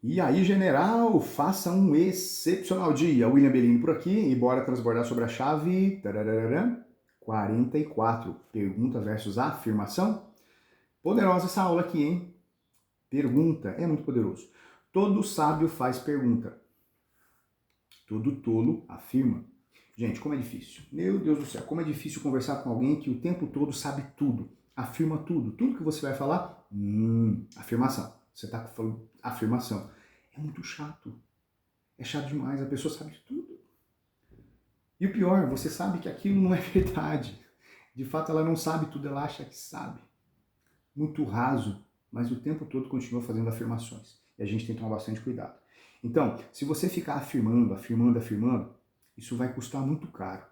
E aí, general, faça um excepcional dia. William Bellini por aqui e bora transbordar sobre a chave 44. Pergunta versus afirmação. Poderosa essa aula aqui, hein? Pergunta é muito poderoso. Todo sábio faz pergunta. Todo tolo afirma. Gente, como é difícil. Meu Deus do céu, como é difícil conversar com alguém que o tempo todo sabe tudo, afirma tudo. Tudo que você vai falar, afirmação. Você está falando afirmação. É muito chato. É chato demais, a pessoa sabe de tudo. E o pior, você sabe que aquilo não é verdade. De fato, ela não sabe tudo, ela acha que sabe. Muito raso, mas o tempo todo continua fazendo afirmações. E a gente tem que tomar bastante cuidado. Então, se você ficar afirmando, isso vai custar muito caro.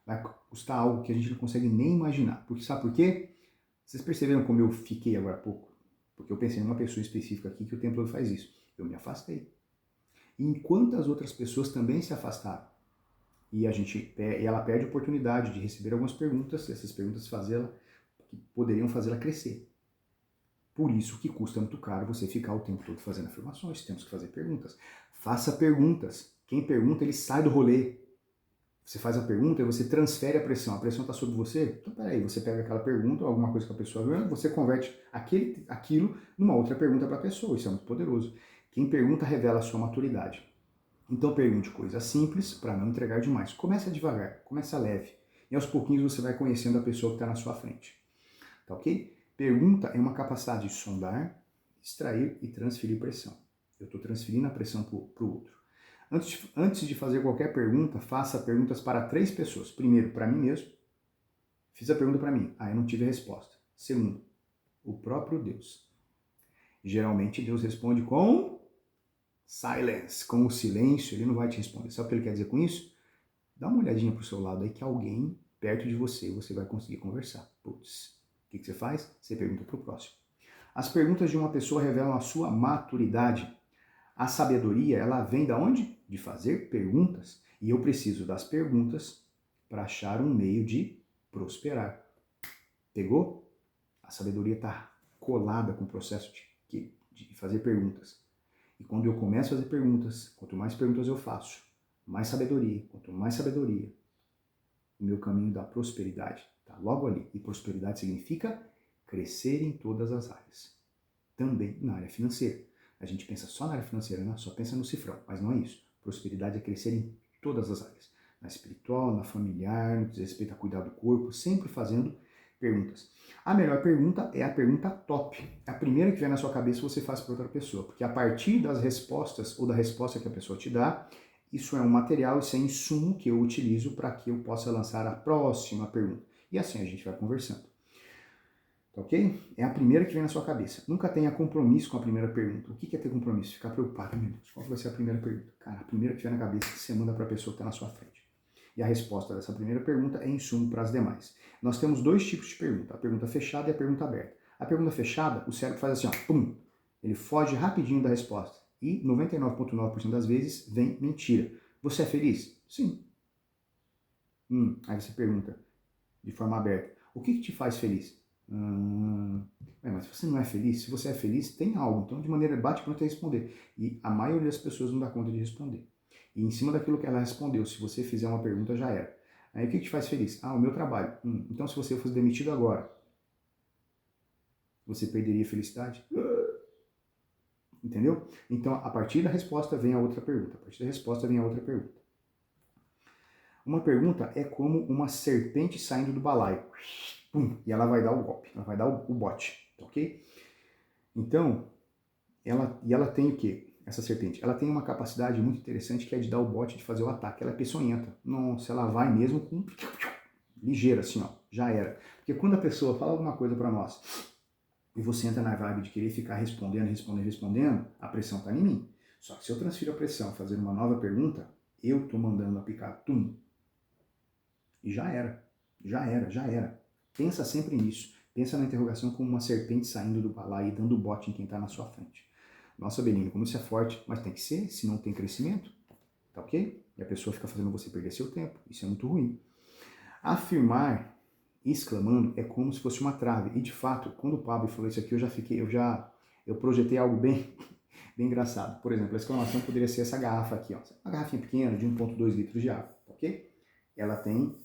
Vai custar algo que a gente não consegue nem imaginar. Porque sabe por quê? Vocês perceberam como eu fiquei agora há pouco? Porque eu pensei numa pessoa específica aqui que o tempo todo faz isso. Eu me afastei. E enquanto as outras pessoas também se afastaram, e ela perde a oportunidade de receber algumas perguntas, essas perguntas que poderiam fazê-la crescer. Por isso que custa muito caro você ficar o tempo todo fazendo afirmações, temos que fazer perguntas. Faça perguntas. Quem pergunta, ele sai do rolê. Você faz a pergunta e você transfere a pressão está sobre você, então peraí, você pega aquela pergunta, alguma coisa que a pessoa viu, você converte aquilo numa outra pergunta para a pessoa, isso é muito poderoso. Quem pergunta revela a sua maturidade. Então pergunte coisas simples para não entregar demais. Começa devagar, começa leve. E aos pouquinhos você vai conhecendo a pessoa que está na sua frente. Tá ok? Pergunta é uma capacidade de sondar, extrair e transferir pressão. Eu estou transferindo a pressão para o outro. Antes de fazer qualquer pergunta, faça perguntas para 3 pessoas. Primeiro, para mim mesmo. Fiz a pergunta para mim. Eu não tive a resposta. Segundo, o próprio Deus. Geralmente Deus responde com silence, com o silêncio, ele não vai te responder. Sabe o que ele quer dizer com isso? Dá uma olhadinha pro seu lado aí que alguém perto de você vai conseguir conversar. Putz, o que você faz? Você pergunta pro próximo. As perguntas de uma pessoa revelam a sua maturidade. A sabedoria, ela vem da onde? De fazer perguntas. E eu preciso das perguntas para achar um meio de prosperar. Pegou? A sabedoria está colada com o processo de fazer perguntas. E quando eu começo a fazer perguntas, quanto mais perguntas eu faço, mais sabedoria. Quanto mais sabedoria, o meu caminho da prosperidade está logo ali. E prosperidade significa crescer em todas as áreas. Também na área financeira. A gente pensa só na área financeira, né? Só pensa no cifrão, mas não é isso. Prosperidade é crescer em todas as áreas. Na espiritual, na familiar, no que diz respeito a cuidar do corpo, sempre fazendo perguntas. A melhor pergunta é a pergunta top. A primeira que vem na sua cabeça você faz para outra pessoa, porque a partir das respostas ou da resposta que a pessoa te dá, isso é um material, isso é insumo que eu utilizo para que eu possa lançar a próxima pergunta. E assim a gente vai conversando. Tá ok? É a primeira que vem na sua cabeça. Nunca tenha compromisso com a primeira pergunta. O que é ter compromisso? Ficar preocupado. Meu Deus, qual vai ser a primeira pergunta? Cara, a primeira que vem na cabeça você manda para a pessoa que está na sua frente. E a resposta dessa primeira pergunta é insumo para as demais. Nós temos 2 tipos de pergunta, a pergunta fechada e a pergunta aberta. A pergunta fechada, o cérebro faz assim, ó, pum, ele foge rapidinho da resposta. E 99,9% das vezes vem mentira. Você é feliz? Sim. Aí você pergunta de forma aberta, o que te faz feliz? Mas você não é feliz? Se você é feliz, tem algo. Então, de maneira bate-pronto, é responder. E a maioria das pessoas não dá conta de responder. E em cima daquilo que ela respondeu, se você fizer uma pergunta, já era. Aí, o que te faz feliz? O meu trabalho. Então, se você fosse demitido agora, você perderia a felicidade? Entendeu? Então, a partir da resposta vem a outra pergunta. A partir da resposta vem a outra pergunta. Uma pergunta é como uma serpente saindo do balaio. Pum, e ela vai dar o golpe, ela vai dar o bote, ok? Então, ela tem o quê? Essa serpente, ela tem uma capacidade muito interessante que é de dar o bote, de fazer o ataque. Ela é peçonhenta. Nossa, ela vai mesmo com ligeira, assim, ó, já era. Porque quando a pessoa fala alguma coisa para nós e você entra na vibe de querer ficar respondendo, a pressão tá em mim. Só que se eu transfiro a pressão, fazer uma nova pergunta, eu tô mandando aplicar tum. E já era, já era, já era. Pensa sempre nisso. Pensa na interrogação como uma serpente saindo do balaio e dando bote em quem está na sua frente. Nossa, Belinho, como isso é forte, mas tem que ser, se não tem crescimento, tá ok? E a pessoa fica fazendo você perder seu tempo. Isso é muito ruim. Afirmar, exclamando, é como se fosse uma trave. E de fato, quando o Pablo falou isso aqui, eu projetei algo bem, Bem engraçado. Por exemplo, a exclamação poderia ser essa garrafa aqui, ó. Uma garrafinha pequena de 1,2 litros de água, ok? Ela tem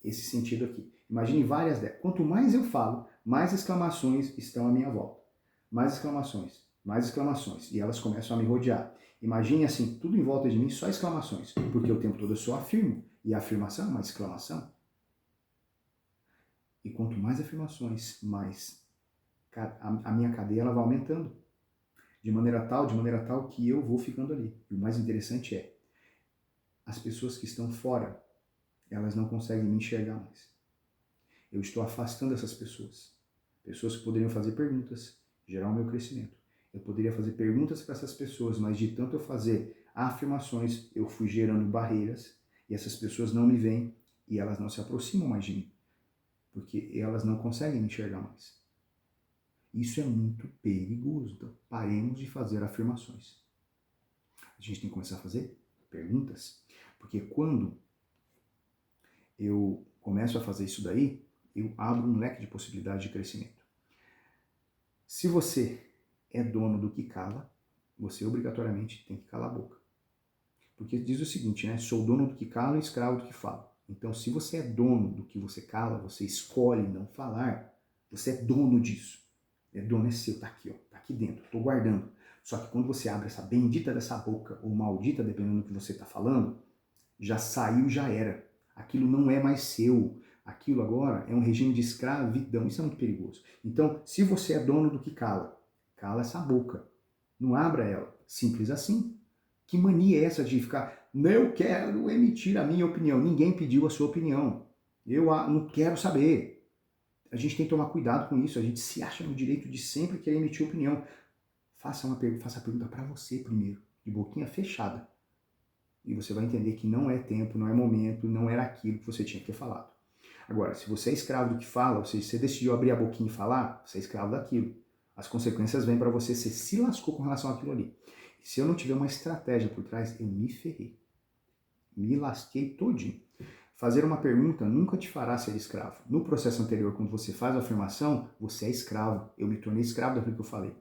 esse sentido aqui. Imagine várias delas. Quanto mais eu falo, mais exclamações estão à minha volta. Mais exclamações, mais exclamações. E elas começam a me rodear. Imagine assim, tudo em volta de mim, só exclamações. Porque o tempo todo eu só afirmo. E a afirmação é uma exclamação. E quanto mais afirmações, mais a minha cadeia ela vai aumentando. De maneira tal que eu vou ficando ali. E o mais interessante é, as pessoas que estão fora, elas não conseguem me enxergar mais. Eu estou afastando essas pessoas. Pessoas que poderiam fazer perguntas, gerar o meu crescimento. Eu poderia fazer perguntas para essas pessoas, mas de tanto eu fazer afirmações, eu fui gerando barreiras e essas pessoas não me veem e elas não se aproximam mais de mim, porque elas não conseguem me enxergar mais. Isso é muito perigoso. Então, paremos de fazer afirmações. A gente tem que começar a fazer perguntas, porque quando eu começo a fazer isso daí, eu abro um leque de possibilidades de crescimento. Se você é dono do que cala, você obrigatoriamente tem que calar a boca. Porque diz o seguinte, né? Sou dono do que cala e escravo do que falo. Então, se você é dono do que você cala, você escolhe não falar, você é dono disso. É dono, é seu, tá aqui, ó, tá aqui dentro, tô guardando. Só que quando você abre essa bendita dessa boca, ou maldita, dependendo do que você tá falando, já saiu, já era. Aquilo não é mais seu. Aquilo agora é um regime de escravidão. Isso é muito perigoso. Então, se você é dono do que cala, cala essa boca. Não abra ela. Simples assim. Que mania é essa de ficar, eu quero emitir a minha opinião. Ninguém pediu a sua opinião. Eu não quero saber. A gente tem que tomar cuidado com isso. A gente se acha no direito de sempre querer emitir opinião. Faça a pergunta para você primeiro, de boquinha fechada. E você vai entender que não é tempo, não é momento, não era aquilo que você tinha que ter falado. Agora, se você é escravo do que fala, ou seja, você decidiu abrir a boquinha e falar, você é escravo daquilo. As consequências vêm para você, você se lascou com relação àquilo ali. E se eu não tiver uma estratégia por trás, eu me ferrei. Me lasquei todinho. Fazer uma pergunta nunca te fará ser escravo. No processo anterior, quando você faz a afirmação, você é escravo. Eu me tornei escravo daquilo que eu falei.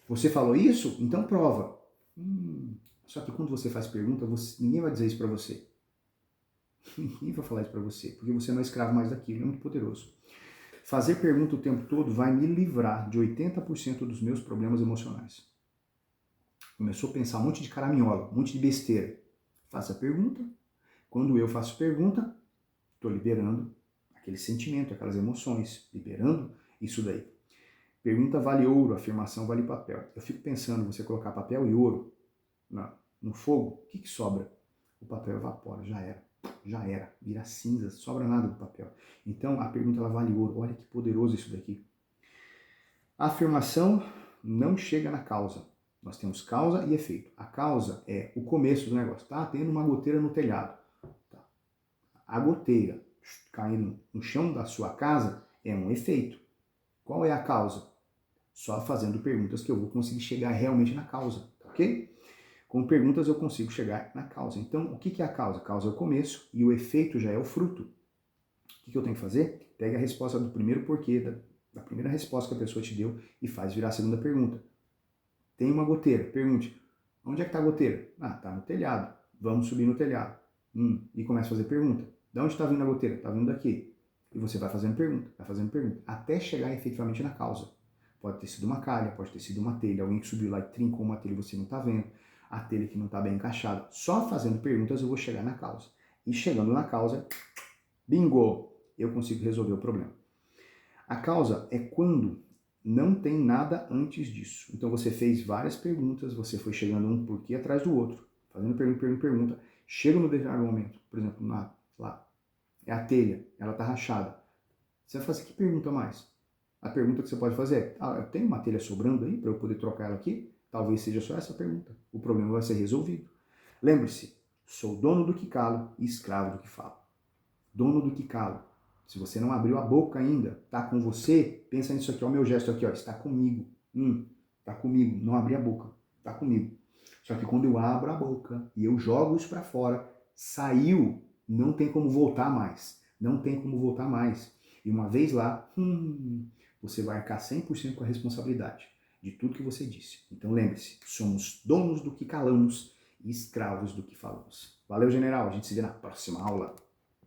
Você falou isso? Então prova. Só que quando você faz pergunta, ninguém vai dizer isso para você. Ninguém vai falar isso para você, porque você não é escravo mais daquilo, é muito poderoso. Fazer pergunta o tempo todo vai me livrar de 80% dos meus problemas emocionais. Começou a pensar um monte de caraminhola, um monte de besteira. Faça pergunta. Quando eu faço pergunta, estou liberando aquele sentimento, aquelas emoções, liberando isso daí. Pergunta vale ouro, afirmação vale papel. Eu fico pensando, você colocar papel e ouro no fogo, o que sobra? O papel evapora, já era, vira cinza, sobra nada do papel. Então a pergunta ela vale ouro, olha que poderoso isso daqui. A afirmação não chega na causa. Nós temos causa e efeito. A causa é o começo do negócio. Tá tendo uma goteira no telhado. Tá. A goteira caindo no chão da sua casa é um efeito. Qual é a causa? Só fazendo perguntas que eu vou conseguir chegar realmente na causa, ok? Com perguntas eu consigo chegar na causa. Então, o que é a causa? A causa é o começo e o efeito já é o fruto. O que eu tenho que fazer? Pega a resposta do primeiro porquê, da primeira resposta que a pessoa te deu e faz virar a segunda pergunta. Tem uma goteira. Pergunte, onde é que está a goteira? Ah, está no telhado. Vamos subir no telhado. E começa a fazer pergunta. De onde está vindo a goteira? Está vindo daqui. E você vai fazendo pergunta, até chegar efetivamente na causa. Pode ter sido uma calha, pode ter sido uma telha, alguém que subiu lá e trincou uma telha e você não está vendo, a telha que não está bem encaixada. Só fazendo perguntas eu vou chegar na causa. E chegando na causa, bingo, eu consigo resolver o problema. A causa é quando não tem nada antes disso. Então você fez várias perguntas, você foi chegando um porquê atrás do outro, fazendo pergunta. Chega no determinado momento, por exemplo, lá, é a telha, ela está rachada. Você vai fazer que pergunta mais? A pergunta que você pode fazer é, eu tenho uma telha sobrando aí para eu poder trocar ela aqui? Talvez seja só essa pergunta. O problema vai ser resolvido. Lembre-se, sou dono do que calo e escravo do que falo. Dono do que calo. Se você não abriu a boca ainda, tá com você, pensa nisso aqui, ó, o meu gesto aqui, ó, está comigo. Tá comigo, não abri a boca, tá comigo. Só que quando eu abro a boca e eu jogo isso para fora, saiu, não tem como voltar mais. Não tem como voltar mais. E uma vez lá, você vai arcar 100% com a responsabilidade. de tudo que você disse. Então lembre-se, somos donos do que calamos e escravos do que falamos. Valeu, general. A gente se vê na próxima aula.